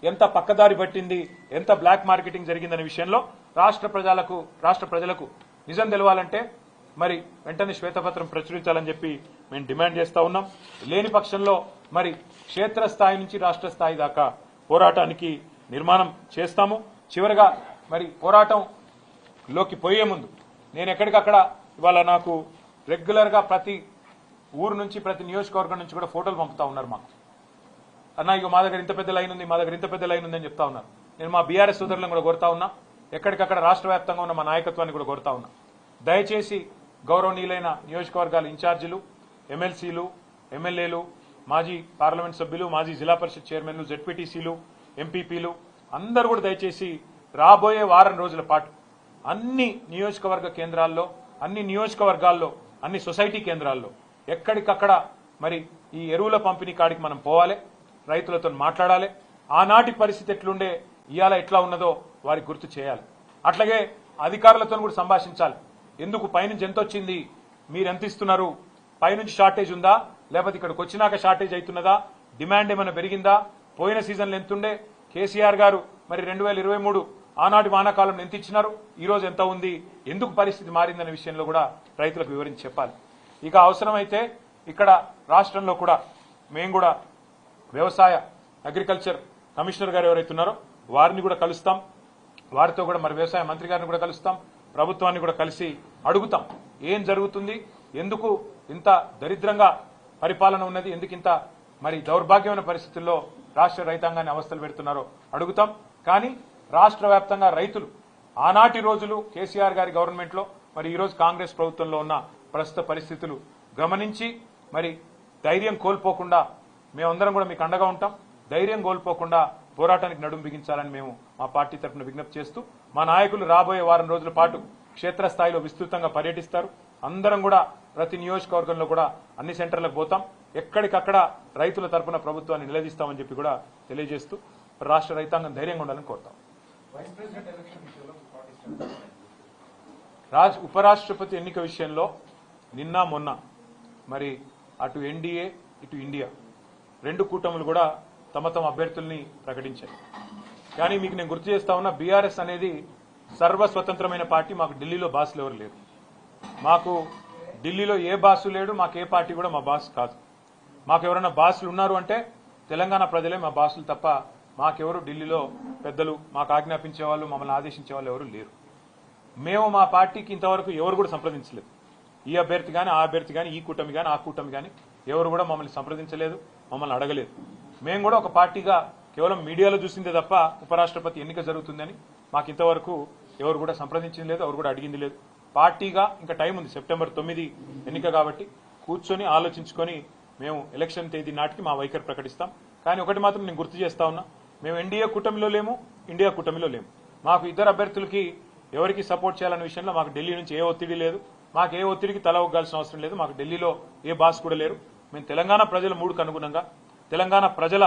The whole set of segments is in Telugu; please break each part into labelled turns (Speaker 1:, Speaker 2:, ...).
Speaker 1: ఎంత పక్కదారి పట్టింది, ఎంత బ్లాక్ మార్కెటింగ్ జరిగిందనే విషయంలో రాష్ట్ర ప్రజలకు నిజం తెలవాలంటే మరి వెంటనే శ్వేతపత్రం ప్రచురించాలని చెప్పి మేము డిమాండ్ చేస్తా ఉన్నాం. లేని పక్షంలో మరి క్షేత్రస్థాయి నుంచి రాష్ట్ర స్థాయి దాకా పోరాటానికి నిర్మాణం చేస్తాము. చివరగా మరి పోరాటంలోకి పోయే ముందు నేను ఎక్కడికక్కడ ఇవాళ నాకు రెగ్యులర్గా ప్రతి ఊరు నుంచి ప్రతి నియోజకవర్గం నుంచి కూడా ఫోటోలు పంపుతా ఉన్నారు మాకు. అన్న ఇక మా దగ్గర ఇంత పెద్ద లైన్ ఉంది, మా దగ్గర ఇంత పెద్ద లైన్ ఉందని చెప్తా ఉన్నారు. నేను మా బీఆర్ఎస్ సోదరులను కూడా కోరుతా ఉన్నా, ఎక్కడికక్కడ రాష్ట్ర వ్యాప్తంగా ఉన్న మా నాయకత్వాన్ని కూడా కోరుతా ఉన్నా, దయచేసి గౌరవనీయులైన నియోజకవర్గాల ఇన్ఛార్జీలు, ఎమ్మెల్సీలు, ఎమ్మెల్యేలు, మాజీ పార్లమెంట్ సభ్యులు, మాజీ జిల్లా పరిషత్ చైర్మన్లు, జెడ్పీటీసీలు, ఎంపీపీలు అందరూ కూడా దయచేసి రాబోయే వారం రోజుల పాటు అన్ని నియోజకవర్గ కేంద్రాల్లో, అన్ని నియోజకవర్గాల్లో, అన్ని సొసైటీ కేంద్రాల్లో ఎక్కడికక్కడ మరి ఈ ఎరువుల పంపిణీ కాడికి మనం పోవాలి, రైతులతో మాట్లాడాలి. ఆనాటి పరిస్థితి ఎట్లుండే ఇవాళ ఎట్లా ఉన్నదో వారికి గుర్తు చేయాలి. అట్లాగే అధికారులతో కూడా సంభాషించాలి. ఎందుకు పైనుంచి ఎంత వచ్చింది, మీరు ఎంత ఇస్తున్నారు, పైనుంచి షార్టేజ్ ఉందా, లేకపోతే ఇక్కడికి వచ్చినాక షార్టేజ్ అవుతున్నదా, డిమాండ్ ఏమైనా పెరిగిందా, పోయిన సీజన్లో ఎంతుండే, కేసీఆర్ గారు మరి 2023 ఆనాటి వానాకాలం ఎంత ఇచ్చినారు, ఈ రోజు ఎంత ఉంది, ఎందుకు పరిస్థితి మారిందనే విషయంలో కూడా రైతులకు వివరించి చెప్పాలి. ఇక అవసరమైతే ఇక్కడ రాష్ట్రంలో కూడా మేము కూడా వ్యవసాయ అగ్రికల్చర్ కమిషనర్ గారు ఎవరైతే ఉన్నారో వారిని కూడా కలుస్తాం, వారితో కూడా మరి వ్యవసాయ మంత్రి గారిని కూడా కలుస్తాం, ప్రభుత్వాన్ని కూడా కలిసి అడుగుతాం ఏం జరుగుతుంది, ఎందుకు ఇంత దరిద్రంగా పరిపాలన ఉన్నది, ఎందుకు ఇంత మరి దౌర్భాగ్యమైన పరిస్థితుల్లో రాష్ట్ర రైతాంగాన్ని అవస్థలు పెడుతున్నారో అడుగుతాం. కానీ రాష్ట్ర వ్యాప్తంగా రైతులు ఆనాటి రోజులు కేసీఆర్ గారి గవర్నమెంట్లో మరి ఈరోజు కాంగ్రెస్ ప్రభుత్వంలో ఉన్న ప్రస్తుత పరిస్థితులు గమనించి మరి ధైర్యం కోల్పోకుండా మేమందరం కూడా మీకు అండగా ఉంటాం. ధైర్యం కోల్పోకుండా పోరాటానికి నడుము బిగించాలని మేము మా పార్టీ తరఫున విజ్ఞప్తి చేస్తూ, మా నాయకులు రాబోయే వారం రోజుల పాటు క్షేత్రస్థాయిలో విస్తృతంగా పర్యటిస్తారు. అందరం కూడా ప్రతి నియోజకవర్గంలో కూడా అన్ని సెంటర్లకు పోతాం, ఎక్కడికక్కడ రైతుల తరఫున ప్రభుత్వాన్ని నిలదీస్తామని చెప్పి కూడా తెలియజేస్తూ రాష్ట్ర రైతాంగం ధైర్యంగా ఉండాలని కోరుతాం. ఉపరాష్ట్రపతి ఎన్నిక విషయంలో నిన్న మొన్న మరి అటు ఎన్డీఏ ఇటు ఇండియా రెండు కూటములు కూడా తమ అభ్యర్థుల్ని ప్రకటించాయి. కానీ మీకు నేను గుర్తు చేస్తా ఉన్నా, బీఆర్ఎస్ అనేది సర్వస్వతంత్రమైన పార్టీ. మాకు ఢిల్లీలో బాసులు ఎవరు లేరు, మాకు ఢిల్లీలో ఏ బాసు లేడు, మాకు ఏ పార్టీ కూడా మా బాస్ కాదు. మాకు ఎవరైనా బాసులు ఉన్నారు అంటే తెలంగాణ ప్రజలే మా బాసులు తప్ప మాకెవరు ఢిల్లీలో పెద్దలు మాకు ఆజ్ఞాపించే వాళ్ళు, మమ్మల్ని ఆదేశించే వాళ్ళు ఎవరు లేరు. మేము మా పార్టీకి ఇంతవరకు ఎవరు కూడా సంప్రదించలేదు. ఈ అభ్యర్థి కానీ ఆ అభ్యర్థి కానీ, ఈ కూటమి కానీ ఆ కూటమి కానీ ఎవరు కూడా మమ్మల్ని సంప్రదించలేదు, మమ్మల్ని అడగలేదు. మేము కూడా ఒక పార్టీగా కేవలం మీడియాలో చూసిందే తప్ప ఉపరాష్ట్రపతి ఎన్నిక జరుగుతుందని మాకు ఇంతవరకు ఎవరు కూడా సంప్రదించింది లేదు, ఎవరు కూడా అడిగింది లేదు. పార్టీగా ఇంకా టైం ఉంది, సెప్టెంబర్ 9 ఎన్నిక కాబట్టి కూర్చొని ఆలోచించుకొని మేము ఎలక్షన్ తేదీ నాటికి మా వైఖరి ప్రకటిస్తాం. కానీ ఒకటి మాత్రం నేను గుర్తు చేస్తా ఉన్నా, మేము ఎన్డీఏ కూటమిలో లేము, ఇండియా కూటమిలో లేము. మాకు ఇద్దరు అభ్యర్థులకి ఎవరికి సపోర్ట్ చేయాలనే విషయంలో మాకు ఢిల్లీ నుంచి ఏ ఒత్తిడి లేదు, మాకు ఏ ఒత్తిడికి తల ఒగ్గాల్సిన అవసరం లేదు. మాకు ఢిల్లీలో ఏ బాస్ కూడా లేరు. మేము తెలంగాణ ప్రజల మూడుకు అనుగుణంగా, తెలంగాణ ప్రజల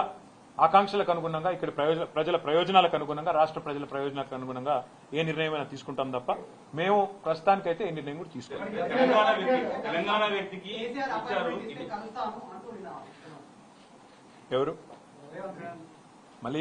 Speaker 1: ఆకాంక్షలకు అనుగుణంగా, ఇక్కడ ప్రజల ప్రయోజనాలకు అనుగుణంగా, రాష్ట్ర ప్రజల ప్రయోజనాలకు అనుగుణంగా ఏ నిర్ణయమైనా తీసుకుంటాం తప్ప మేము ప్రస్తుతానికైతే ఏ నిర్ణయం కూడా తీసుకోవాలి. ఎవరు మళ్ళీ